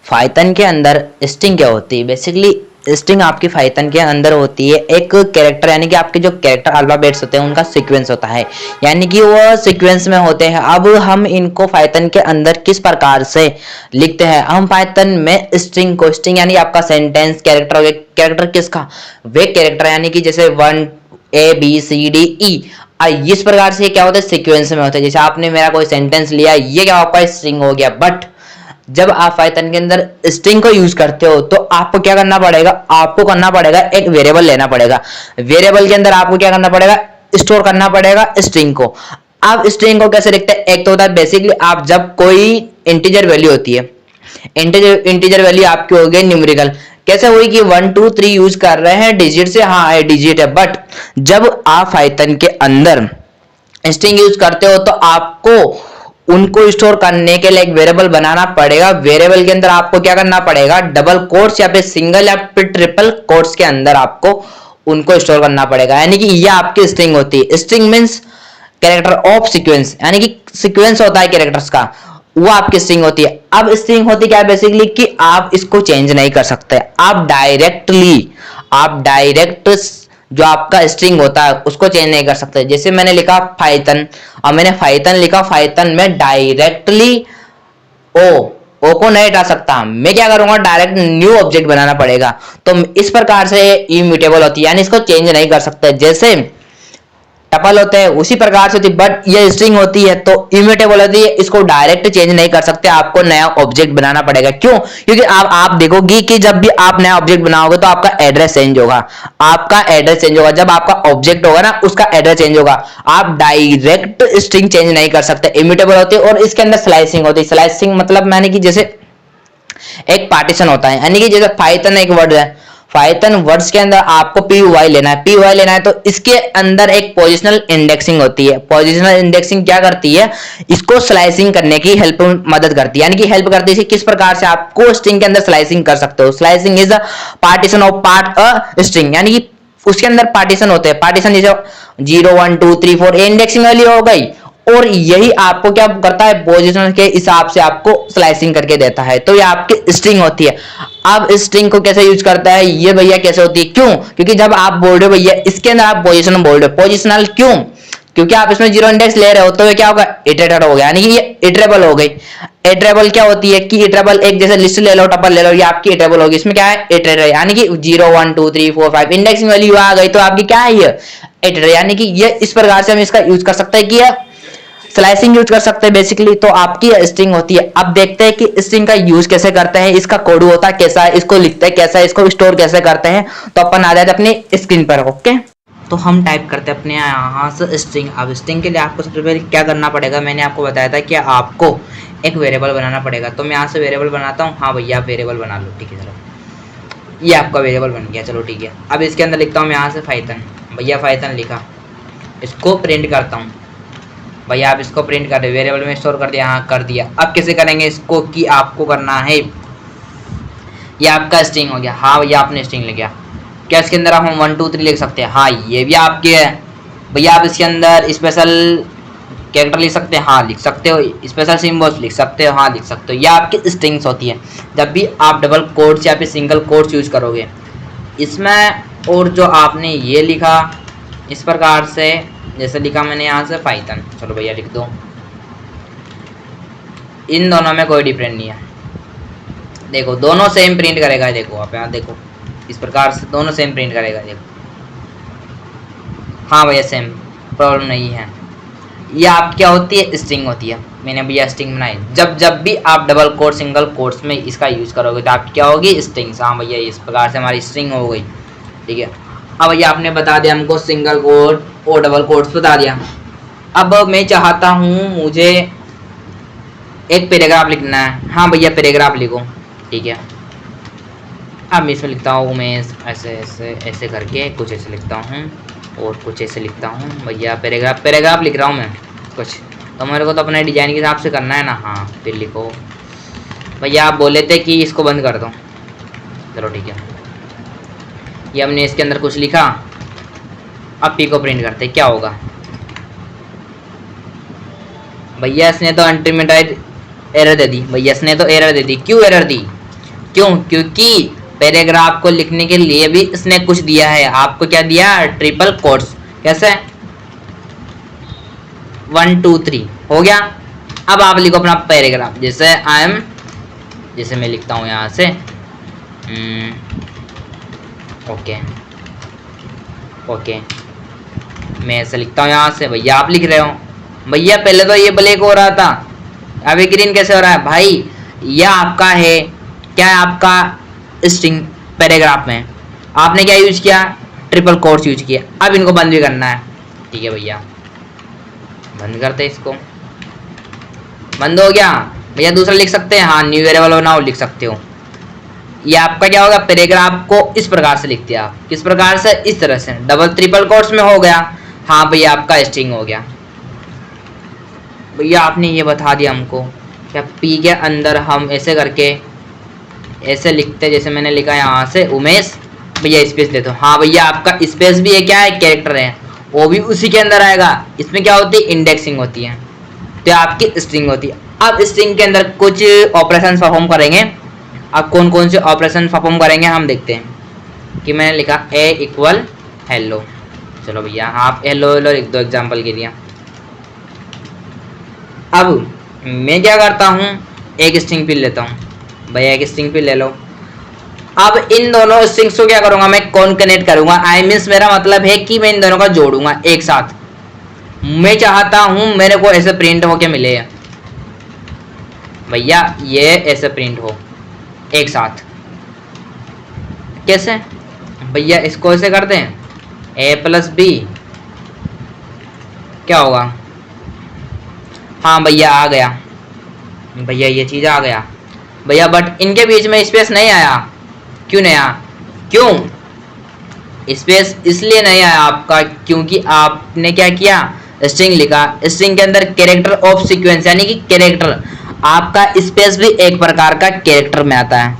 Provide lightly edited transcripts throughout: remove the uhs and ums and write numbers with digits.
Python के अंदर string क्या होती है? बेसिकली स्ट्रिंग आपकी पाइथन के अंदर होती है एक कैरेक्टर, यानी कि आपके जो कैरेक्टर अल्फाबेट्स होते हैं उनका सीक्वेंस होता है, यानी कि वो सीक्वेंस में होते हैं। अब हम इनको पाइथन के अंदर किस प्रकार से लिखते हैं? हम पाइथन में स्ट्रिंग को, स्ट्रिंग यानी आपका सेंटेंस कैरेक्टर हो गया, कैरेक्टर किसका? वे कैरेक्टर, यानी कि जैसे 1 A B C D E, इस प्रकार से क्या होता है? सीक्वेंस में होता है। जैसे आपने मेरा कोई सेंटेंस लिया, ये क्या आपका स्ट्रिंग हो गया। बट जब आप पाइथन के अंदर स्ट्रिंग को यूज करते हो तो आपको क्या करना पड़ेगा? आपको करना पड़ेगा एक वेरिएबल लेना पड़ेगा। वेरिएबल के अंदर आपको क्या करना पड़ेगा? स्टोर करना पड़ेगा स्ट्रिंग को। आप स्ट्रिंग को कैसे लिखते हैं? एक तो होता है बेसिकली आप जब कोई इंटीजर वैल्यू होती है, इंटीजर वैल्यू आपकी हो गई न्यूमेरिकल। कैसे हुई कि 1 2 3 यूज कर रहे हैं डिजिट से, हाँ डिजिट है। बट जब आप पाइथन के अंदर स्ट्रिंग यूज करते हो तो आपको उनको स्टोर करने के लिए एक वेरिएबल बनाना पड़ेगा। वेरिएबल के अंदर आपको क्या करना पड़ेगा? डबल कोट्स या फिर सिंगल या फिर ट्रिपल कोट्स के अंदर आपको उनको स्टोर करना पड़ेगा, यानी कि ये आपकी स्ट्रिंग होती है। String means character of sequence, यानी कि सीक्वेंस होता है कैरेक्टर्स का, वो आपकी स्ट्रिंग होती है। अब स्ट्रिंग होती क्या है बेसिकली कि आप इसको चेंज नहीं कर सकते। आप डायरेक्ट जो आपका स्ट्रिंग होता है उसको चेंज नहीं कर सकते। जैसे मैंने लिखा पाइथन, और मैंने पाइथन लिखा, पाइथन में डायरेक्टली ओ को नहीं हटा सकता। मैं क्या करूंगा? डायरेक्ट न्यू ऑब्जेक्ट बनाना पड़ेगा। तो इस प्रकार से इम्यूटेबल होती है, यानी इसको चेंज नहीं कर सकते। जैसे टपल होते हैं उसी प्रकार से होती है, बट ये स्ट्रिंग होती है तो इम्यूटेबल होती है, इसको डायरेक्ट चेंज नहीं कर सकते। आपको नया ऑब्जेक्ट बनाना पड़ेगा। क्यों? क्योंकि आप देखोगे कि जब भी आप नया ऑब्जेक्ट बनाओगे तो आपका एड्रेस चेंज होगा। आपका एड्रेस चेंज होगा जब आपका ऑब्जेक्ट होगा ना, उसका एड्रेस चेंज होगा। आप डायरेक्ट स्ट्रिंग चेंज नहीं कर सकते, इम्यूटेबल होती है। और इसके अंदर स्लाइसिंग होती है। स्लाइसिंग मतलब मैंने कि जैसे एक पार्टीशन होता है, यानी कि जैसे पाइथन एक वर्ड है, पाइथन वर्ड्स के अंदर आपको पी लेना है, पी लेना है तो इसके अंदर एक पोजिशनल इंडेक्सिंग होती है। पोजिशनल इंडेक्सिंग क्या करती है? इसको स्लाइसिंग करने की हेल्प मदद करती है, यानी कि हेल्प करती है किस प्रकार से आपको स्ट्रिंग के अंदर स्लाइसिंग कर सकते हो। Slicing is the partition of part a string, यानी कि उसके अंदर पार्टीशन होते हैं। पार्टीशन जैसे 0 1 2 3 4 इंडेक्सिंग वाली हो गई, और यही आपको क्या करता है? पोजीशन के हिसाब से आपको स्लाइसिंग करके देता है। तो ये आपकी स्ट्रिंग होती है। अब इस स्ट्रिंग को कैसे यूज करता है ये भैया कैसे होती है? क्यों? क्योंकि जब आप बोल रहे हो भैया इसके अंदर आप पोजीशन बोल रहे हो, पोजिशनल क्यों? क्योंकि आप इसमें 0 इंडेक्स ले रहे हो, तो ये क्या होगा? इटरेटर हो गया, यानी कि ये इटरेबल हो गई। इटरेबल क्या होती है कि इटरेबल एक जैसे लिस्ट ले लो, टपल ले लो, ये आपकी इटरेबल होगी। इसमें क्या है? इटरेटर, यानी कि 0 1 2 3 4 5 इंडेक्सिंग वैल्यू आ गई तो आपकी क्या है? ये इटरेटर, यानी कि ये इस प्रकार से हम इसका यूज कर सकते हैं कि स्लाइसिंग यूज कर सकते हैं बेसिकली। तो आपकी स्ट्रिंग होती है। अब देखते हैं कि स्ट्रिंग का यूज कैसे करते हैं, इसका कोड होता है कैसा है, इसको लिखते हैं कैसा है, इसको स्टोर कैसे करते हैं। तो अपन आ जाते हैं अपनी स्क्रीन पर। ओके, तो हम टाइप करते हैं अपने यहाँ से स्ट्रिंग। अब स्ट्रिंग के लिए आपको सबसे पहले क्या करना पड़ेगा? मैंने आपको बताया था कि आपको एक वेरिएबल बनाना पड़ेगा। तो मैं यहाँ से वेरिएबल बनाता हूँ। हाँ भैया आप वेरिएबल बना लो, ठीक है। चलो ये आपका वेरिएबल बन गया, चलो ठीक है। अब इसके अंदर लिखता हूँ मैं यहाँ से पाइथन। भैया पाइथन लिखा, इसको प्रिंट करता हूँ। भैया आप इसको प्रिंट कर दे, वेरिएबल में स्टोर कर दिया, हाँ कर दिया। अब कैसे करेंगे इसको कि आपको करना है, ये आपका स्ट्रिंग हो गया। हाँ भैया आपने स्ट्रिंग लिख गया। क्या इसके अंदर हम 1 2 3 लिख सकते हैं? हाँ ये भी आपके है। भैया आप इसके अंदर स्पेशल कैरेक्टर लिख सकते हैं? हाँ लिख सकते हो। स्पेशल सिम्बल्स लिख सकते हो? हाँ लिख सकते हो। ये आपकी स्ट्रिंग्स होती है। जब भी आप डबल कोट्स या फिर सिंगल कोट्स यूज करोगे इसमें, और जो आपने ये लिखा इस प्रकार से, जैसे लिखा मैंने यहाँ से पाइथन, चलो भैया लिख दो। इन दोनों में कोई डिफरेंस नहीं है। देखो दोनों सेम प्रिंट करेगा। देखो आप यहाँ देखो, इस प्रकार से दोनों सेम प्रिंट करेगा। देखो हाँ भैया सेम, प्रॉब्लम नहीं है। ये आप क्या होती है? स्ट्रिंग होती है। मैंने भैया स्ट्रिंग बनाई। जब भी आप डबल कोट सिंगल कोट्स में इसका यूज करोगे तो आपकी क्या होगी? स्ट्रिंग्स। हाँ भैया इस प्रकार से हमारी स्ट्रिंग हो गई, ठीक है। अब भैया आपने बता दिया हमको सिंगल कोट और डबल कोट्स बता दिया। अब मैं चाहता हूँ मुझे एक पैराग्राफ लिखना है। हाँ भैया पैराग्राफ लिखो, ठीक है। अब मैं इसमें लिखता हूँ उमेश, ऐसे ऐसे ऐसे करके कुछ ऐसे लिखता हूँ और कुछ ऐसे लिखता हूँ। भैया पैराग्राफ लिख रहा हूँ मैं कुछ, तो मेरे को तो अपने डिजाइन के हिसाब से करना है ना। हाँ फिर लिखो। भैया आप बोले थे कि इसको बंद कर दो, चलो ठीक है। ये हमने इसके अंदर कुछ लिखा। अब पी को प्रिंट करते क्या होगा? भैया इसने तो अनलिमिटेड एरर दे दी। भैया इसने तो एरर दे दी। क्यों एरर दी? क्यों? क्योंकि पैराग्राफ को लिखने के लिए भी इसने कुछ दिया है। आपको क्या दिया? Triple quotes. कैसे? 1 2 3 हो गया। अब आप लिखो अपना पैराग्राफ। जैसे आई एम, जैसे मैं लिखता हूँ यहाँ से ओके ओके, मैं ऐसे लिखता हूँ यहाँ से। भैया आप लिख रहे हो। भैया पहले तो ये ब्लैक हो रहा था, अब ये ग्रीन कैसे हो रहा है? भाई यह आपका है, क्या है आपका स्ट्रिंग पैराग्राफ में आपने क्या यूज किया? ट्रिपल कोट्स यूज किया। अब इनको बंद भी करना है। ठीक है भैया, बंद करते हैं इसको। बंद हो गया। भैया दूसरा लिख सकते हैं? हाँ, न्यू वेरिएबल बनाओ, लिख सकते हो। ये आपका क्या होगा? पैराग्राफ को इस प्रकार से लिखते हैं आप। किस प्रकार से? इस तरह से, डबल ट्रिपल कोट्स में हो गया। हाँ भैया आपका स्ट्रिंग हो गया। भैया आपने ये बता दिया हमको, क्या पी के अंदर हम ऐसे करके ऐसे लिखते, जैसे मैंने लिखा यहाँ से उमेश, भैया स्पेस दे दो। हाँ भैया आपका स्पेस भी है, क्या है? कैरेक्टर है, वो भी उसी के अंदर आएगा। इसमें क्या होती है? इंडेक्सिंग होती है, तो आपकी स्ट्रिंग होती है। अब स्ट्रिंग के अंदर कुछ ऑपरेशन परफॉर्म करेंगे। अब कौन कौन से ऑपरेशन परफॉर्म करेंगे हम देखते हैं। कि मैंने लिखा ए इक्वल हेलो। चलो भैया आप हेलो हेलो लिख दो एग्जाम्पल के लिए। अब मैं क्या करता हूँ? एक स्ट्रिंग पिन लेता हूँ। भैया एक स्ट्रिंग पिन ले लो। अब इन दोनों स्ट्रिंग्स को क्या करूंगा? मैं कॉन्कनेक्ट करूंगा। आई मींस मेरा मतलब है कि मैं इन दोनों का जोड़ूंगा एक साथ। मैं चाहता हूं मेरे को ऐसे प्रिंट होके मिले। भैया ये ऐसे प्रिंट हो एक साथ। कैसे? भैया इसको ऐसे कर दें, a प्लस बी, क्या होगा? हाँ भैया आ गया। भैया ये चीज आ गया। भैया बट इनके बीच में स्पेस नहीं आया। क्यों नहीं आया? क्यों स्पेस इसलिए नहीं आया आपका? क्योंकि आपने क्या किया? स्ट्रिंग लिखा। स्ट्रिंग के अंदर कैरेक्टर ऑफ सीक्वेंस, यानी कि कैरेक्टर, आपका स्पेस भी एक प्रकार का कैरेक्टर में आता है।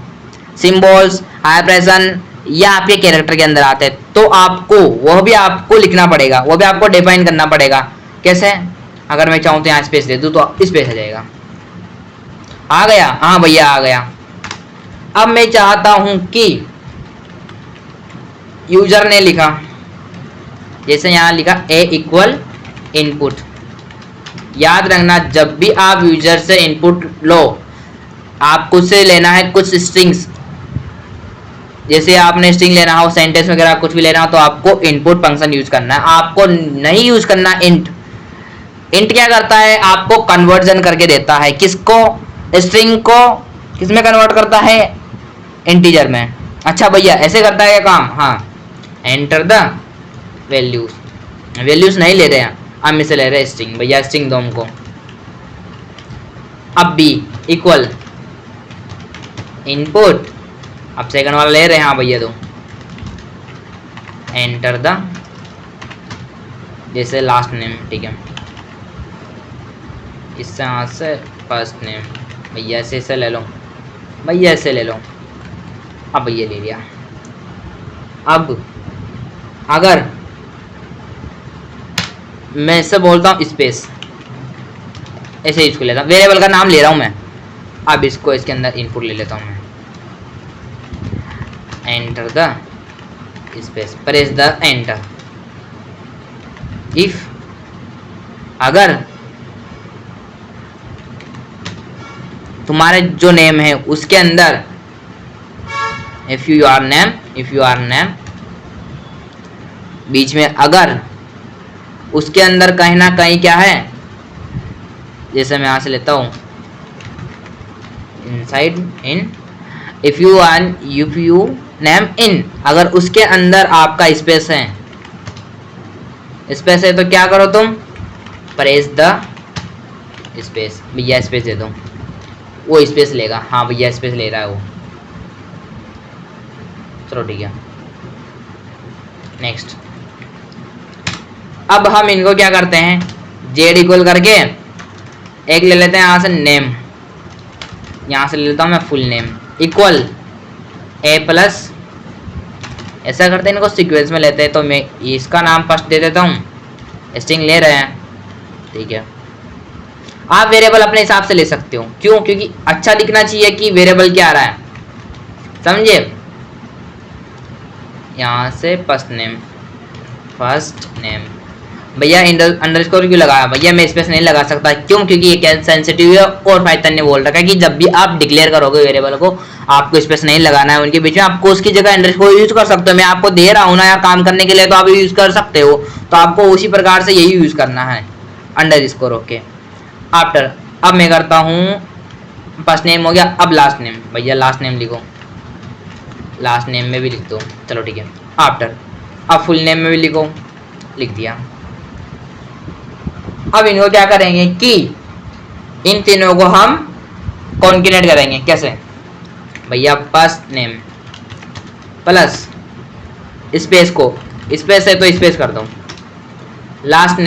सिंबल्स, हाइब्रेशन, या आपके कैरेक्टर के अंदर आते हैं, तो आपको वह भी आपको लिखना पड़ेगा, वो भी आपको डिफाइन करना पड़ेगा। कैसे? अगर मैं चाहूँ तो यहाँ स्पेस दे दूँ तो स्पेस आ जाएगा। आ गया? हाँ भैया आ गया। अब मैं चाहता हूं कि यूजर ने लिखा, जैसे यहां लिखा ए इक्वल इनपुट। याद रखना जब भी आप यूजर से इनपुट लो, आपको से लेना है कुछ स्ट्रिंग्स। जैसे आपने स्ट्रिंग लेना हो, सेंटेंस वगैरह कुछ भी लेना हो, तो आपको इनपुट फंक्शन यूज करना है। आपको नहीं यूज करना इंट। इंट क्या करता है? आपको कन्वर्जन करके देता है। किसको? स्ट्रिंग को किसमें कन्वर्ट करता है? इंटीजर में। अच्छा भैया ऐसे करता है क्या काम? हाँ, एंटर द वैल्यूज। वैल्यूज नहीं ले रहे हैं, हम इसे ले रहे हैं स्ट्रिंग। भैया स्ट्रिंग दो हमको। अब बी इक्वल इनपुट। अब सेकंड वाला ले रहे हैं। हाँ भैया दो, एंटर द, जैसे लास्ट नेम। ठीक है, इससे यहाँ से फर्स्ट नेम। भैया ऐसे ले लो, भैया ऐसे ले लो। अब भैया ले लिया। अब अगर मैं इससे बोलता हूँ स्पेस, ऐसे इसको लेता हूँ, वेरिएबल का नाम ले रहा हूँ मैं। अब इसको इसके अंदर इनपुट ले लेता हूँ मैं। Enter the space, press the enter. If अगर तुम्हारे जो नेम है उसके अंदर इफ यू आर नेम बीच में अगर उसके अंदर कहीं ना कहीं क्या है, जैसे मैं यहां से लेता हूं inside in, if you name in, अगर उसके अंदर आपका स्पेस है, स्पेस है तो क्या करो तुम? Press the space. भैया स्पेस दे दो, वो स्पेस लेगा। हाँ भैया स्पेस ले रहा है वो। चलो ठीक है, नेक्स्ट। अब हम इनको क्या करते हैं? जेड इक्वल करके एक ले लेते हैं यहाँ से नेम, यहाँ से ले लेता हूँ मैं फुल नेम, इक्वल ए प्लस, ऐसा करते हैं इनको सीक्वेंस में लेते हैं। तो मैं इसका नाम फर्स्ट दे देता हूँ, स्ट्रिंग ले रहे हैं। ठीक है, आप वेरिएबल अपने हिसाब से ले सकते हो। क्यों? क्योंकि अच्छा दिखना चाहिए कि वेरिएबल क्या आ रहा है। समझे। यहाँ से फर्स्ट नेम भैया अंडरस्कोर क्यों लगाया भैया, मैं स्पेस नहीं लगा सकता, क्यों? क्योंकि ये कैसे सेंसिटिव है और पाइथन ने बोल रखा है कि जब भी आप डिक्लेयर करोगे वेरिएबल को आपको स्पेस नहीं लगाना है उनके बीच में, आपको उसकी जगह अंडरस्कोर यूज कर सकते हो। मैं आपको दे रहा हूँ ना यार काम करने के लिए, तो आप यूज कर सकते हो, तो आपको उसी प्रकार से यही यूज करना है अंडरस्कोर। ओके आफ्टर, अब मैं करता हूँ फर्स्ट नेम हो गया, अब लास्ट नेम भैया, लास्ट नेम लिखो, लास्ट नेम में भी लिख दो, चलो ठीक है। आफ्टर, अब फुल नेम में भी लिखो, लिख दिया। अब इनको क्या करेंगे कि इन तीनों को हम कॉन्केनेट करेंगे। कैसे भैया, फर्स्ट नेम प्लस स्पेस को, स्पेस है तो स्पेस कर दो, लास्ट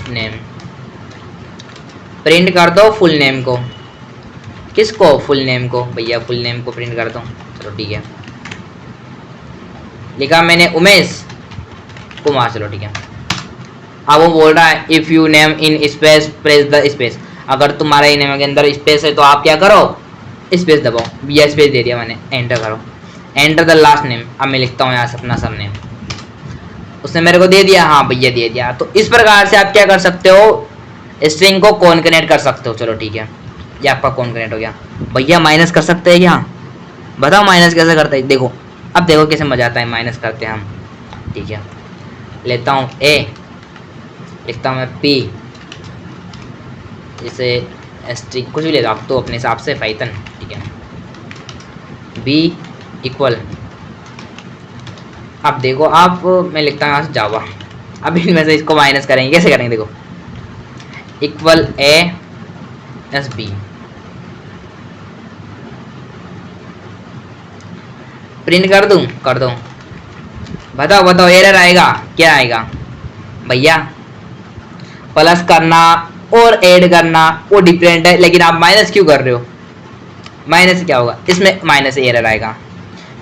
नेम प्रिंट कर दो फुल नेम को। किसको? फुल नेम को भैया, फुल नेम को प्रिंट कर दो, चलो ठीक है। लिखा मैंने उमेश कुमार, चलो ठीक है। अब वो बोल रहा है if you name in space press the space, अगर तुम्हारा ही नेम के अंदर स्पेस है तो आप क्या करो, स्पेस दबाओ। भैया स्पेस दे दिया मैंने, एंटर करो, एंटर द लास्ट नेम। अब मैं लिखता हूँ यहाँ से अपना सरनेम, उसने मेरे को दे दिया, हाँ भैया दे दिया। तो इस प्रकार से आप क्या कर सकते हो, स्ट्रिंग को कॉन्केनेट कर सकते हो। चलो ठीक है, ये आपका कॉन्केनेट हो गया। भैया माइनस कर सकते हैं क्या? बताओ माइनस कैसे करते हैं। देखो अब देखो कैसे मजा आता है माइनस करते हैं हम। ठीक है, लेता हूँ ए, लिखता हूँ मैं पी, जैसे स्ट्रिंग कुछ भी लेता आप तो अपने हिसाब से पाइथन, ठीक है। बी इक्वल, अब देखो आप, मैं लिखता हूँ यहाँ से जावा। अब इनमें से इसको माइनस करेंगे, कैसे करेंगे देखो, equal A S B, print कर दूं, कर दो। बताओ बताओ एरर आएगा, क्या आएगा भैया? प्लस करना और ऐड करना वो डिफरेंट है, लेकिन आप माइनस क्यों कर रहे हो? माइनस क्या होगा इसमें? माइनस एरर आएगा।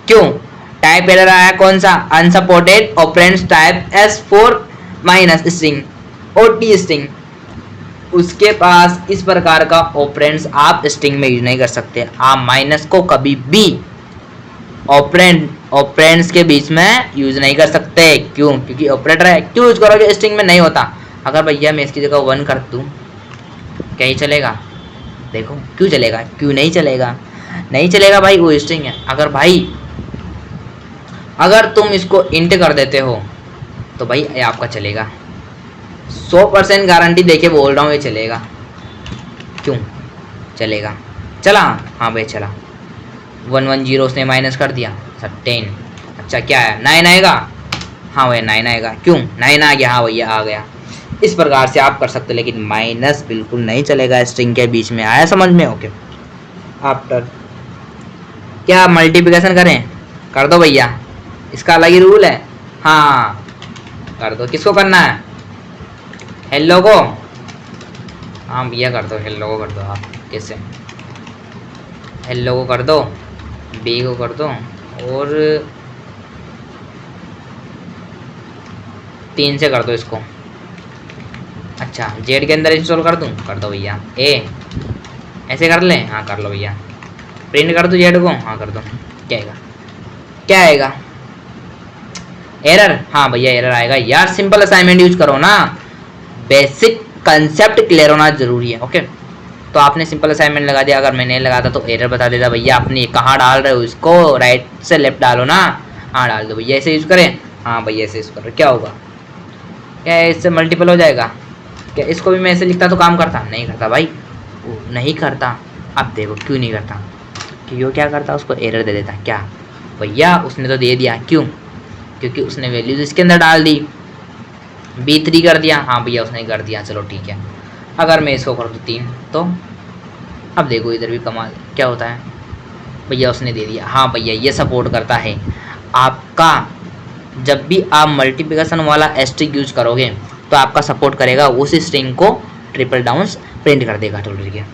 क्यों? टाइप एरर आया कौन सा? Unsupported operands type S4 minus string और टी स्ट्रिंग। उसके पास इस प्रकार का ऑपरेंड्स आप स्ट्रिंग में यूज नहीं कर सकते। आप माइनस को कभी भी ऑपरेंड्स के बीच में यूज नहीं कर सकते। क्यों? क्योंकि ऑपरेटर है, क्यों यूज करोगे? स्ट्रिंग में नहीं होता। अगर भैया मैं इसकी जगह 1 कर दूं, क्या ही चलेगा? देखो क्यों चलेगा, क्यों नहीं चलेगा? नहीं चलेगा भाई, वो स्ट्रिंग है। अगर भाई अगर तुम इसको इंट कर देते हो तो भाई ये आपका चलेगा, 100% गारंटी देके बोल रहा हूँ, ये चलेगा। क्यों चलेगा? चला, हाँ भाई चला। 110 उसने माइनस कर दिया, 10। अच्छा क्या है? 9 आएगा, हाँ भैया 9 आएगा। क्यों? 9 आ गया, हाँ भैया आ गया। इस प्रकार से आप कर सकते हो, लेकिन माइनस बिल्कुल नहीं चलेगा स्ट्रिंग के बीच में। आया समझ में? ओके। आफ्टर क्या मल्टीप्लिकेशन करें? कर दो भैया, इसका अलग ही रूल है। हाँ कर दो। किसको करना है? हेलो को, हाँ भैया कर दो, हेलो को कर दो। आप कैसे? हेलो को कर दो, बी को कर दो, और 3 से कर दो इसको। अच्छा जेड के अंदर इंस्टॉल कर दूं? कर दो भैया। ए ऐसे कर लें? हाँ कर लो भैया। प्रिंट कर दो जेड को? हाँ कर दो। क्या आएगा? क्या आएगा? एरर? हाँ भैया एरर आएगा यार। सिंपल असाइनमेंट यूज करो ना, बेसिक कंसेप्ट क्लियर होना जरूरी है। ओके, तो आपने सिंपल असाइनमेंट लगा दिया, अगर मैं नहीं लगाता तो एरर बता देता। भैया आपने कहाँ डाल रहे हो इसको? राइट से लेफ्ट डालो ना। हाँ डाल दो भैया। ऐसे यूज करें? हाँ भैया ऐसे यूज करो। क्या होगा? क्या इससे मल्टीपल हो जाएगा क्या? इसको भी मैं ऐसे लिखता तो काम करता? नहीं करता भाई, वो नहीं करता। अब देखो क्यों नहीं करता, क्यों क्या करता? उसको एरर दे देता। क्या भैया? उसने तो दे दिया। क्यों? क्योंकि उसने वैल्यूज इसके अंदर डाल दी। B3 कर दिया, हाँ भैया उसने कर दिया। चलो ठीक है। अगर मैं इसको कर दूँ 3 तो अब देखो इधर भी कमाल क्या होता है। भैया उसने दे दिया। हाँ भैया ये सपोर्ट करता है आपका। जब भी आप मल्टीप्लिकेशन वाला स्ट्रिंग यूज करोगे तो आपका सपोर्ट करेगा, उस स्ट्रिंग को ट्रिपल डाउन्स प्रिंट कर देगा। चलो ठीक है।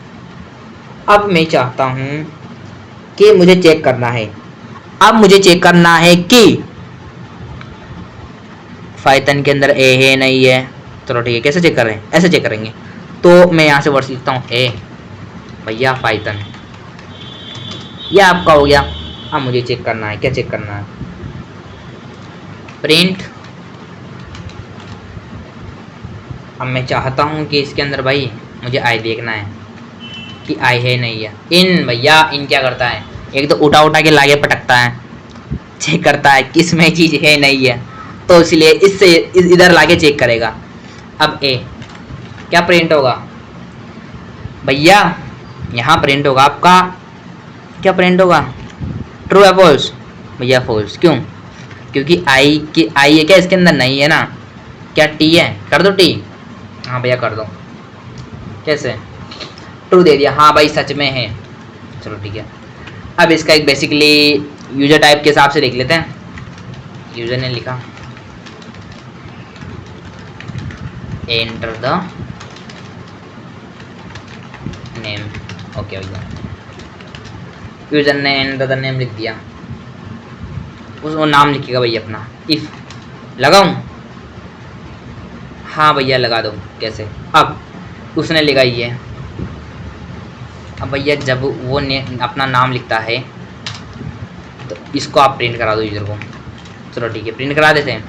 अब मैं चाहता हूँ कि मुझे चेक करना है, अब मुझे चेक करना है कि पाइथन के अंदर ए है नहीं है। चलो ठीक है, कैसे चेक कर रहे हैं? ऐसे चेक करेंगे। तो मैं यहाँ से वर्ड लिखता हूँ ए, भैया पाइथन ये आपका हो गया। अब मुझे चेक करना है, क्या चेक करना है? प्रिंट। अब मैं चाहता हूँ कि इसके अंदर भाई मुझे आई देखना है कि आई है नहीं है। इन भैया, इन क्या करता है? एक तो उठा उठा के लागे पटकता है, चेक करता है किस में चीज है नहीं है, तो इसलिए इससे इधर लाके चेक करेगा। अब ए क्या प्रिंट होगा भैया? यहाँ प्रिंट होगा आपका, क्या प्रिंट होगा? ट्रू है फॉल्स? भैया फॉल्स। क्यों? क्योंकि आई की आई है क्या इसके अंदर? नहीं है ना। क्या टी है? कर दो टी। हाँ भैया कर दो। कैसे? ट्रू दे दिया। हाँ भाई सच में है। चलो ठीक है। अब इसका एक बेसिकली यूजर टाइप के हिसाब से देख लेते हैं। यूजर ने लिखा एंटर द नेम। ओके भैया, यूजर ने एंटर द नेम लिख दिया। वो नाम लिखेगा भैया अपना। इफ लगाऊं? हाँ भैया लगा दो। कैसे? अब उसने लगाई है। अब भैया जब वो अपना नाम लिखता है तो इसको आप प्रिंट करा दो यूजर को। चलो ठीक है, प्रिंट करा देते हैं।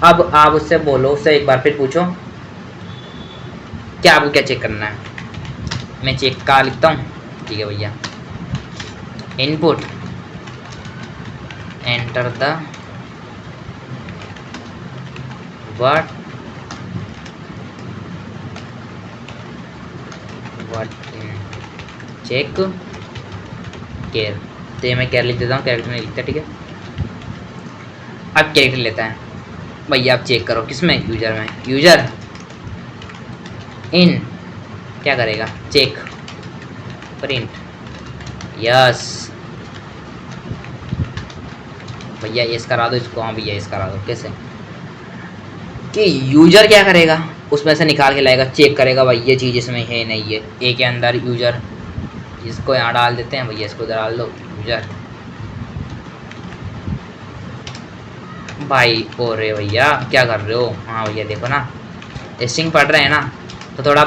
अब आप उससे बोलो, उससे एक बार फिर पूछो क्या आपको क्या चेक करना है। मैं चेक का लिखता हूँ। ठीक है भैया, input enter the word check care. तो मैं केयर लिख देता हूँ, कैरेक्टर नहीं लिखता। ठीक है, अब कैरेक्टर लेता है भैया। आप चेक करो किसमें? यूजर में। यूजर इन क्या करेगा? Check print. यस भैया यस करा दो इसको। हाँ भैया यस करा दो। कैसे? कि यूजर क्या करेगा? उसमें से निकाल के लाएगा, चेक करेगा भाई ये चीज़ इसमें है नहीं है। ए के अंदर यूजर, इसको यहाँ डाल देते हैं भैया, इसको डाल दो यूजर। भाई ओ रे भैया क्या कर रहे हो? हाँ भैया देखो ना, टेस्टिंग पढ़ रहे हैं ना, तो थोड़ा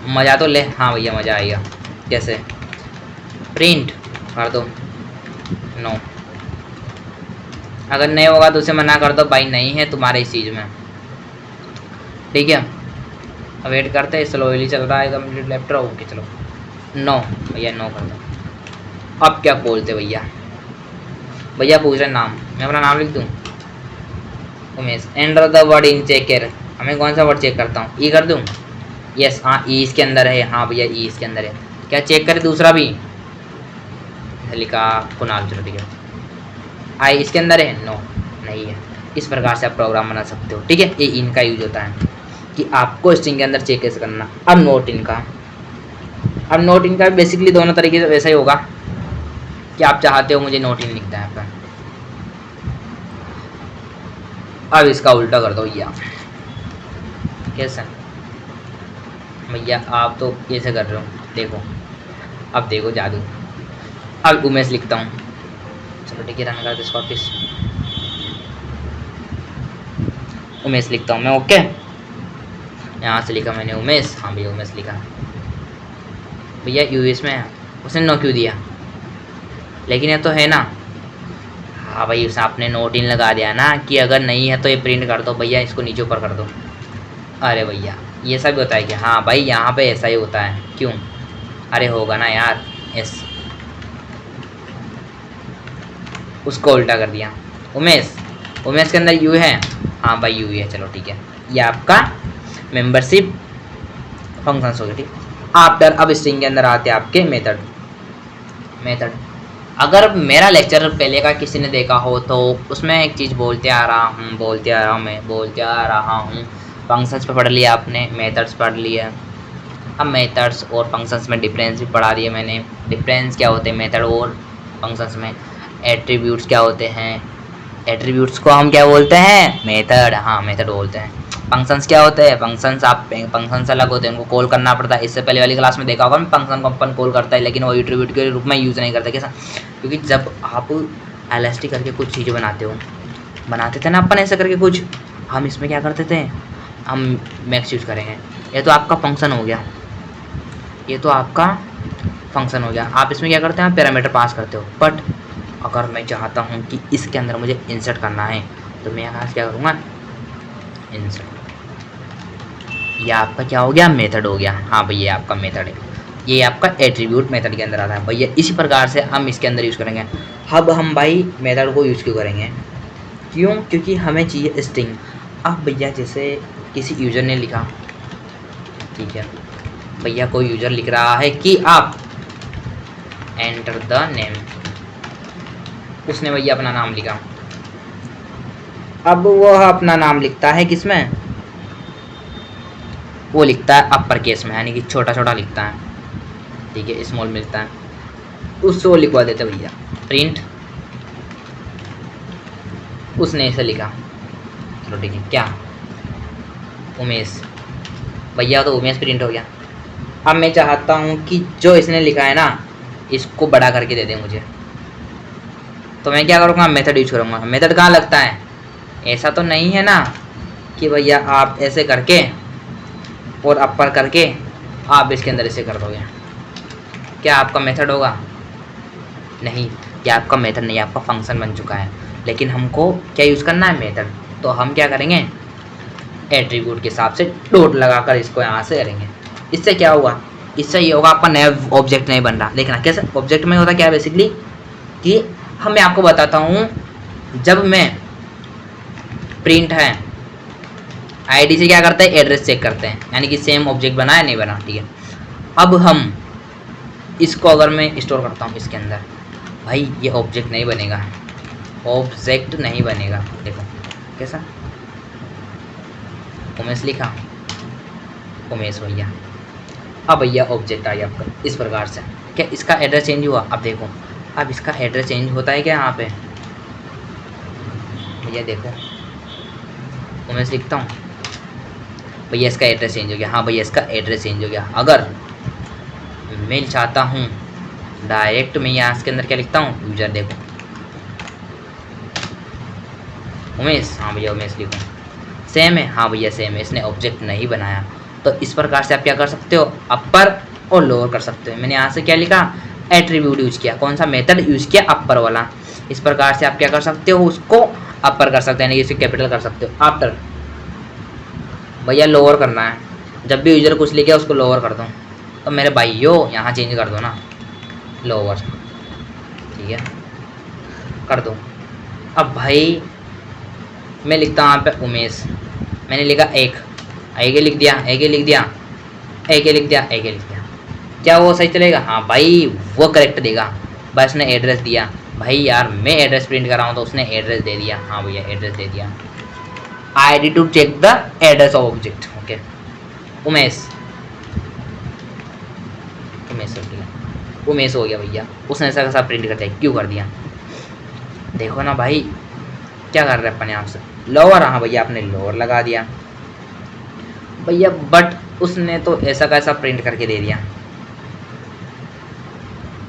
मज़ा तो ले। हाँ भैया मज़ा आएगा। कैसे? प्रिंट कर दो नो। अगर नहीं होगा तो उसे मना कर दो, भाई नहीं है तुम्हारे इस चीज़ में। ठीक है, अब वेट करते हैं। स्लोली चल रहा है कंप्लीट लैपटॉप। ओके चलो नो भैया, नो कर दो। अब क्या बोलते भैया? भैया पूछ रहे नाम, मैं अपना नाम लिख दूँ Umesh. Enter the word in checker. हमें कौन सा वर्ड चेक करता हूँ? ई कर दूँ? यस। हाँ ई इसके अंदर है। हाँ भैया ई इसके अंदर है। क्या चेक करे दूसरा भी? लिखा कुणाल। चलो ठीक है, आई इसके अंदर है? नो नहीं है। इस प्रकार से आप प्रोग्राम बना सकते हो। ठीक है, ये इनका यूज होता है कि आपको स्ट्रिंग के अंदर चेक कैसे करना। अब नोट इनका, अब नोट इनका बेसिकली दोनों तरीके से वैसा ही होगा कि आप चाहते हो मुझे नोट इन लिखता है आपका। अब इसका उल्टा कर दो भैया। कैसे भैया? आप तो कैसे कर रहे हो? देखो, अब देखो जादू। अब उमेश लिखता हूँ। चलो ठीक है, रन कर दो इसको वापस। उमेश लिखता हूँ मैं। ओके, यहाँ से लिखा मैंने उमेश। हाँ भैया उमेश लिखा। भैया यूएस में है, उसने नो क्यों दिया? लेकिन ये तो है ना। हाँ भाई उसने आपने नोट इन लगा दिया ना कि अगर नहीं है तो ये प्रिंट कर दो। भैया इसको नीचे ऊपर कर दो। अरे भैया ये सब होता है कि हाँ भाई यहाँ पे ऐसा ही होता है। क्यों? अरे होगा ना यार। यस, उसको उल्टा कर दिया। उमेश, उमेश के अंदर यू है। हाँ भाई यू है। चलो ठीक है, ये आपका मेंबरशिप फंक्शंस हो गए। ठीक, आफ्टर अब स्ट्रिंग के अंदर आते हैं आपके मेथड। मेथड अगर मेरा लेक्चर पहले का किसी ने देखा हो तो उसमें एक चीज़ बोलते आ रहा हूँ फंक्शंस पे पढ़ लिया आपने, मेथड्स पढ़ लिया। अब मेथड्स और फंक्शंस में डिफरेंस भी पढ़ा दिया मैंने। डिफरेंस क्या होते हैं मेथड और फंक्शंस में। एट्रीब्यूट्स क्या होते हैं? एट्रीब्यूट्स को हम क्या बोलते हैं? मेथड। हाँ मेथड बोलते हैं। फंक्शंस क्या होते हैं? फंक्शंस अलग होते हैं, उनको कॉल करना पड़ता है। इससे पहले वाली क्लास में देखा होगा मैं, फंक्शन को अपन कॉल करता है लेकिन वो एट्रीब्यूट के रूप में यूज़ नहीं करता। कैसा? क्योंकि जब आप एलएसटी करके कुछ चीज़ें बनाते थे ना अपन ऐसा करके कुछ, हम इसमें क्या करते थे? हम मैक्स यूज करेंगे। ये तो आपका फंक्शन हो गया, ये तो आपका फंक्शन हो गया। आप इसमें क्या करते हैं, पैरामीटर पास करते हो। बट अगर मैं चाहता हूँ कि इसके अंदर मुझे इंसर्ट करना है तो मैं यहाँ से क्या करूँगा, इंसर्ट। ये आपका क्या हो गया, मेथड हो गया। हाँ भैया आपका मेथड है, ये आपका एट्रीब्यूट मेथड के अंदर आता है भैया। इसी प्रकार से हम इसके अंदर यूज़ करेंगे। अब हम भाई मेथड को यूज़ क्यों करेंगे, क्यों, क्योंकि हमें चाहिए स्ट्रिंग। अब भैया जैसे किसी यूज़र ने लिखा, ठीक है भैया, कोई यूज़र लिख रहा है कि आप एंटर द नेम, उसने भैया अपना नाम लिखा। अब वो अपना नाम लिखता है किसमें, वो लिखता है अपर केस में, यानी कि छोटा छोटा लिखता है, ठीक है, स्मॉल में लिखता है। उससे वो लिखवा देते भैया प्रिंट, उसने इसे लिखा, चलो ठीक है, क्या उमेश, भैया तो उमेश प्रिंट हो गया। अब मैं चाहता हूँ कि जो इसने लिखा है ना, इसको बड़ा करके दे दे मुझे, तो मैं क्या करूँगा, मेथड यूज करूँगा। मेथड कहाँ लगता है, ऐसा तो नहीं है ना कि भैया आप ऐसे करके और अपर करके आप इसके अंदर ऐसे कर दोगे, क्या आपका मेथड होगा, नहीं, ये आपका मेथड नहीं, आपका फंक्शन बन चुका है। लेकिन हमको क्या यूज़ करना है, मेथड। तो हम क्या करेंगे, एट्रीब्यूट के हिसाब से डॉट लगाकर इसको यहाँ से करेंगे। इससे क्या होगा, इससे ये होगा आपका नया ऑब्जेक्ट नहीं बन रहा। लेकिन कैसे ऑब्जेक्ट में होता क्या बेसिकली, कि मैं आपको बताता हूँ, जब मैं प्रिंट है आईडी से क्या करते हैं, एड्रेस चेक करते हैं, यानी कि सेम ऑब्जेक्ट बना है नहीं बना, ठीक है। अब हम इसको अगर मैं स्टोर करता हूँ इसके अंदर, भाई ये ऑब्जेक्ट नहीं बनेगा, ऑब्जेक्ट नहीं बनेगा। देखो कैसा, उमेश लिखा, उमेश भैया, अब भैया ऑब्जेक्ट आ गया आपका इस प्रकार से। क्या इसका एड्रेस चेंज हुआ, अब देखो, अब इसका एड्रेस चेंज होता है क्या यहाँ पे, भैया देखो, उमेश लिखता हूँ, भैया इसका एड्रेस चेंज हो गया। हाँ भैया इसका एड्रेस चेंज हो गया। अगर मैं चाहता हूँ डायरेक्ट, मैं यहाँ के अंदर क्या लिखता हूँ, यूजर, देखो उमेश, हाँ भैया उमेश लिखो, सेम है, हाँ भैया सेम है, इसने ऑब्जेक्ट नहीं बनाया। तो इस प्रकार से आप क्या कर सकते हो, अपर और लोअर कर सकते हो। मैंने यहाँ से क्या लिखा, एट्रीब्यूट यूज किया, कौन सा मेथड यूज किया, अपर वाला। इस प्रकार से आप क्या कर सकते हो, उसको अपर कर सकते हैं, यानी इसे कैपिटल कर सकते हो। आफ्टर भैया लोअर करना है, जब भी यूजर कुछ लिखे उसको लोअर कर दो, तो मेरे भाइयों यहाँ चेंज कर दो ना, लोअर, ठीक है, कर दो। अब भाई मैं लिखता हूँ यहाँ पे उमेश, मैंने लिखा एक लिख दिया, लिख दिया, लिख दिया, लिख दिया, क्या वो सही चलेगा, हाँ भाई वो करेक्ट देगा। बस ने एड्रेस दिया, भाई यार मैं एड्रेस प्रिंट कर रहा हूँ तो उसने एड्रेस दे दिया, हाँ भैया एड्रेस दे दिया। ID to check the address of object, okay, Umesh, Umesh हो गया भैया, उसने ऐसा कैसा प्रिंट कर दिया, क्यों कर दिया, देखो ना भाई क्या कर रहे हैं अपन यहाँ से, लोअर, हाँ भैया आपने लोअर लगा दिया भैया, बट उसने तो ऐसा कैसा प्रिंट करके दे दिया,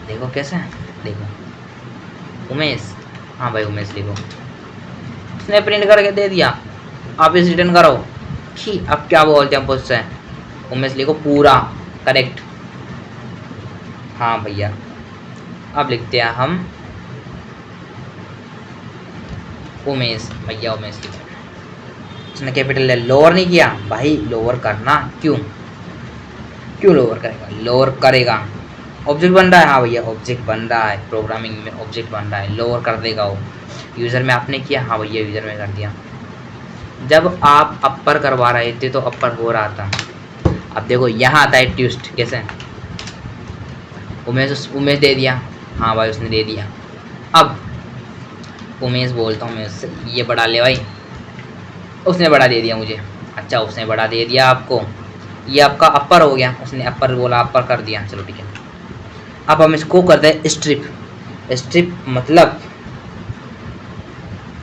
देखो कैसे, देखो उमेश, हाँ भाई उमेश लिखो, उसने प्रिंट करके दे दिया। आप इस रिटर्न करो कि अब क्या बोलते हैं मुझसे, उमेश लिखो पूरा करेक्ट, हाँ भैया अब लिखते हैं हम उमेश, भैया उमेश लिखो, उसने कैपिटल लोअर नहीं किया, भाई लोअर करना, क्यों लोअर करेगा, लोअर करेगा, ऑब्जेक्ट बन रहा है, हाँ भैया ऑब्जेक्ट बन रहा है, प्रोग्रामिंग में ऑब्जेक्ट बन रहा है, लोअर कर देगा वो। यूज़र में आपने किया, हाँ भैया यूज़र में कर दिया। जब आप अपर करवा रहे थे तो अपर हो रहा था, अब देखो यहाँ आता है ट्विस्ट, कैसे, उमेश दे दिया, हाँ भाई उसने दे दिया। अब उमेश बोलता हूँ मैं उससे, ये बढ़ा ले भाई, उसने बढ़ा दे दिया मुझे, अच्छा उसने बढ़ा दे दिया आपको, ये आपका अपर हो गया, उसने अपर बोला अपर कर दिया, चलो ठीक है। अब हम इसको करते हैं स्ट्रिप। स्ट्रिप मतलब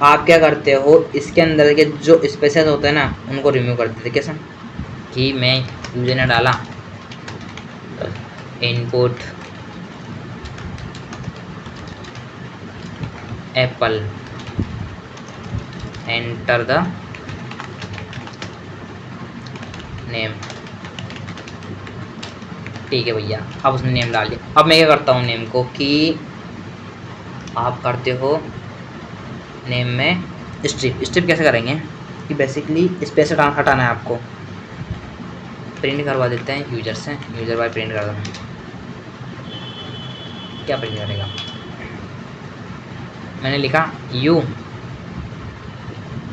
आप क्या करते हो, इसके अंदर के जो स्पेसेस होते हैं ना उनको रिमूव कर देते, कैसे कि मैं यूजर ने डाला input Apple, enter the name, ठीक है भैया, अब उसने नेम डाल दिया। अब मैं क्या करता हूँ नेम को कि आप करते हो नेम में स्ट्रिप। स्ट्रिप कैसे करेंगे कि बेसिकली स्पेस हटाना है आपको। प्रिंट करवा देते हैं यूजर से, यूजर बाय प्रिंट कर दो। क्या प्रिंट करेगा, मैंने लिखा यू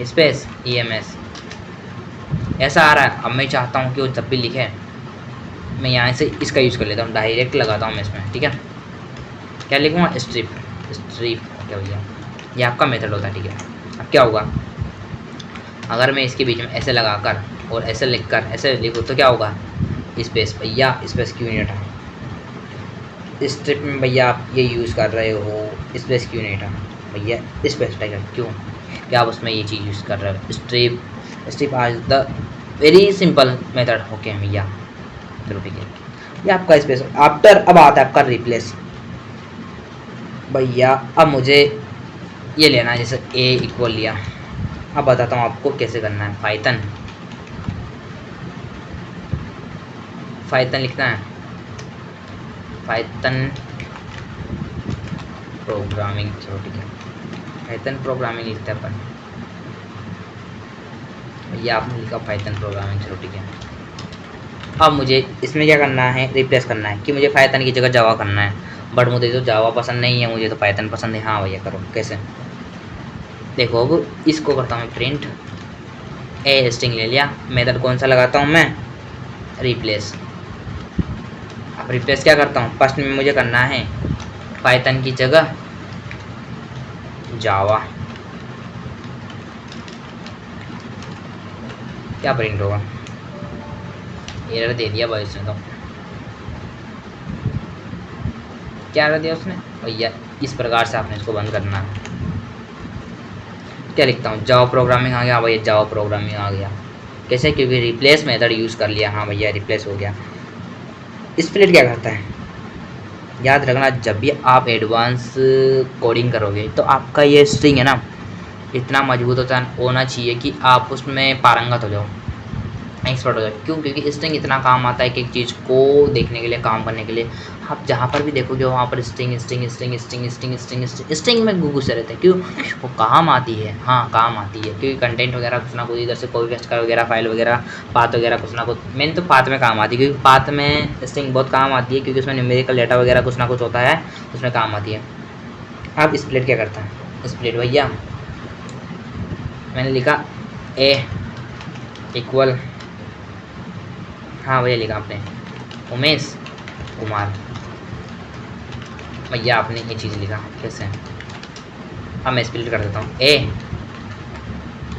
स्पेस EMS, ऐसा आ रहा है। अब मैं चाहता हूँ कि वो जब भी लिखे मैं यहाँ से इसका यूज़ कर लेता हूँ, डायरेक्ट लगाता हूँ मैं इसमें। ठीक है, क्या लिखूँगा, स्ट्रिप। स्ट्रिप क्या भैया, ये आपका मेथड होता है। ठीक है, अब क्या होगा, अगर मैं इसके बीच में ऐसे लगाकर और ऐसे लिखकर ऐसे लिखूँ तो क्या होगा, स्पेस। भैया स्पेस क्यों नहीं हटा, स्ट्रिप में भैया आप ये यूज़ कर रहे हो, स्पेस क्यों नहीं हटा भैया, स्पेस टाइगर क्यों, क्या आप उसमें ये चीज़ यूज़ कर रहे हो, स्ट्रिप। स्ट्रिप आज the very simple method. Okay भैया, चलो ठीक है, ये आपका स्पेस। आफ्टर अब आता है आपका रिप्लेस। भैया अब मुझे ये लेना है, जैसे ए इक्वल लिया। अब बताता हूँ आपको कैसे करना है। पाइथन लिखना है, पाइथन प्रोग्रामिंग। चलो ठीक है, पाइथन प्रोग्रामिंग लिखते हैं अपन। भैया आपने लिखा पाइथन प्रोग्रामिंग, चलो ठीक है। अब मुझे इसमें क्या करना है, रिप्लेस करना है कि मुझे पाइथन की जगह जावा करना है। बट मुझे तो जावा पसंद नहीं है, मुझे तो पाइथन पसंद है। हाँ भैया करो, कैसे देखो। अब इसको करता हूँ प्रिंट, ए स्ट्रिंग ले लिया। मेथड कौन सा लगाता हूँ मैं, रिप्लेस। अब रिप्लेस क्या करता हूँ, फर्स्ट में मुझे करना है पाइथन की जगह जावा। क्या प्रिंट होगा, एरर दे दिया भाई उसने। तो क्या एरर दिया उसने भैया, इस प्रकार से आपने इसको बंद करना है। क्या लिखता हूँ, जावा प्रोग्रामिंग आ गया भैया, जावा प्रोग्रामिंग आ गया। कैसे, क्योंकि रिप्लेस मेथड यूज़ कर लिया। हाँ भैया रिप्लेस हो गया। स्प्लिट क्या करता है, याद रखना, जब भी आप एडवांस कोडिंग करोगे तो आपका ये स्ट्रिंग है ना, इतना मजबूत होना चाहिए कि आप उसमें पारंगत हो जाओ, एक्सपर्ट हो जाए। क्यों, क्योंकि स्ट्रिंग इतना काम आता है कि एक चीज़ को देखने के लिए, काम करने के लिए। आप जहाँ पर भी देखोगे वहाँ पर string string string string string string string string में घुसे रहते हैं। क्यों, वो काम आती है। हाँ काम आती है, क्योंकि कंटेंट वगैरह कुछ ना कुछ इधर से कॉपी पेस्ट कर वगैरह, फाइल वगैरह, पाथ वगैरह कुछ ना कुछ। मेन तो पाथ में काम आती है, क्योंकि पाथ में स्ट्रिंग बहुत काम आती है, क्योंकि उसमें न्यूमेरिकल डेटा वगैरह कुछ ना कुछ होता है, उसमें काम आती है। अब स्प्लिट क्या करता है, स्प्लिट भैया मैंने लिखा ए इक्वल, हाँ भैया लिखा आपने उमेश कुमार। भैया आपने ये चीज़ लिखा कैसे, अब मैं स्प्लिट कर देता हूँ, ए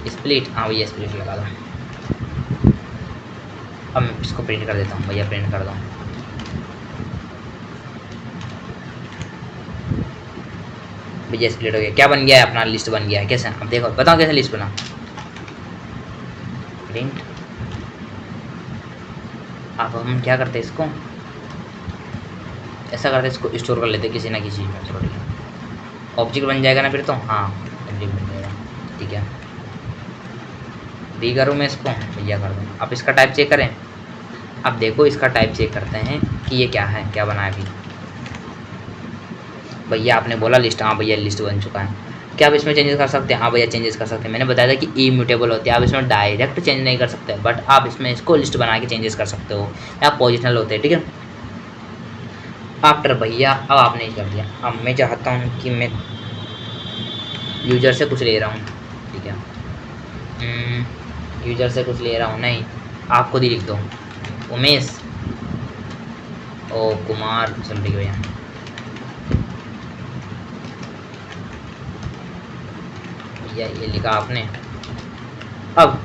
स्प्लिट। हाँ भैया स्प्लिट लगा दो। अब मैं इसको प्रिंट कर देता हूँ भैया, प्रिंट कर दो। भैया स्प्लिट हो गया। क्या बन गया है, अपना लिस्ट बन गया है। कैसे, अब देखो बताओ कैसे लिस्ट बना, प्रिंट। अब हम क्या करते हैं, इसको ऐसा करते हैं, इसको स्टोर कर लेते हैं किसी ना किसी चीज़ में। चलो ठीक है, ऑब्जेक्ट बन जाएगा ना फिर तो। हाँ ऑब्जेक्ट बन जाएगा, ठीक है। री करूँ मैं इसको, भैया कर दूँ। अब इसका टाइप चेक करें। अब देखो इसका टाइप चेक करते हैं कि ये क्या है, क्या बना है अभी। भैया आपने बोला लिस्ट, हाँ भैया लिस्ट बन चुका है। क्या आप इसमें चेंजेस कर सकते हैं, हाँ भैया चेंजेस कर सकते हैं। मैंने बताया था कि इम्यूटेबल होती है, आप इसमें डायरेक्ट चेंज नहीं कर सकते, बट आप इसमें इसको लिस्ट बना के चेंजेस कर सकते हो, या पोजिशनल होते हैं। ठीक है, आफ्टर भैया अब आपने कर दिया। अब मैं चाहता हूँ कि मैं यूजर से कुछ ले रहा हूँ, ठीक है, यूजर से कुछ ले रहा हूँ, नहीं आप खुद ही लिख दो, उमेश ओ कुमार। चल ठीक भैया, भैया ये लिखा आपने। अब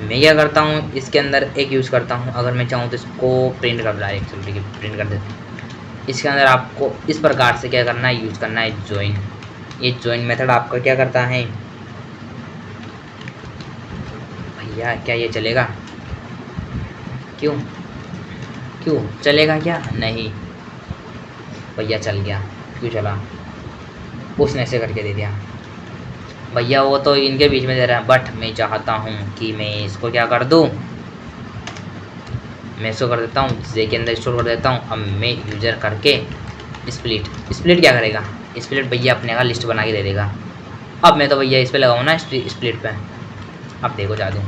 मैं क्या करता हूँ, इसके अंदर एक यूज़ करता हूँ, अगर मैं चाहूँ तो इसको प्रिंट कर डायरेक्ट। चलो ठीक है, प्रिंट कर देते हैं। इसके अंदर आपको इस प्रकार से क्या करना है, यूज़ करना है ज्वाइन। ये ज्वाइन मेथड आपका क्या करता है भैया, क्या ये चलेगा, क्यों क्यों चलेगा, क्या नहीं भैया चल गया। क्यों चला, उसने ऐसे करके दे दिया। भैया वो तो इनके बीच में दे रहा है, बट मैं चाहता हूँ कि मैं इसको क्या कर दूँ, मैं इसको कर देता हूँ जे के अंदर स्टोर कर देता हूँ। अब मैं यूजर करके स्प्लिट क्या करेगा, स्प्लिट भैया अपने का लिस्ट बना के दे देगा। अब मैं तो भैया इस पर लगाऊँ ना स्प्लिट पे, अब देखो जादू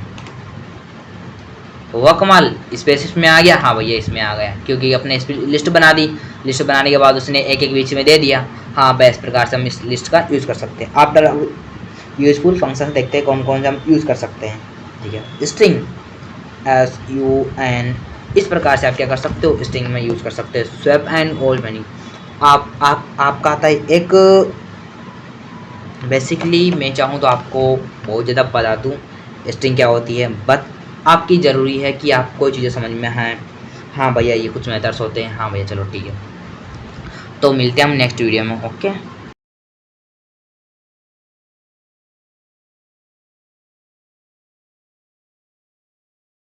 हुआ कमाल, स्पेस इसमें आ गया। हाँ भैया इसमें आ गया, क्योंकि अपने लिस्ट बना दी। लिस्ट बनाने के बाद उसने एक एक बीच में दे दिया। हाँ बस प्रकार से हम इस लिस्ट का यूज़ कर सकते हैं। आप यूजफुल फंक्शन देखते हैं कौन कौन से हम यूज़ कर सकते हैं। ठीक है, स्ट्रिंग SUN, इस प्रकार से आप क्या कर सकते हो, स्ट्रिंग में यूज़ कर सकते हैं। स्वैप एंड ओल्ड मनी, आपका आता है एक, बेसिकली मैं चाहूँ तो आपको बहुत ज़्यादा बता दूँ स्ट्रिंग क्या होती है, बट आपकी ज़रूरी है कि आपको चीज़ें समझ में आए। हाँ भैया ये कुछ मेथड्स होते हैं। हाँ भैया चलो ठीक है, तो मिलते हैं हम नेक्स्ट वीडियो में। ओके।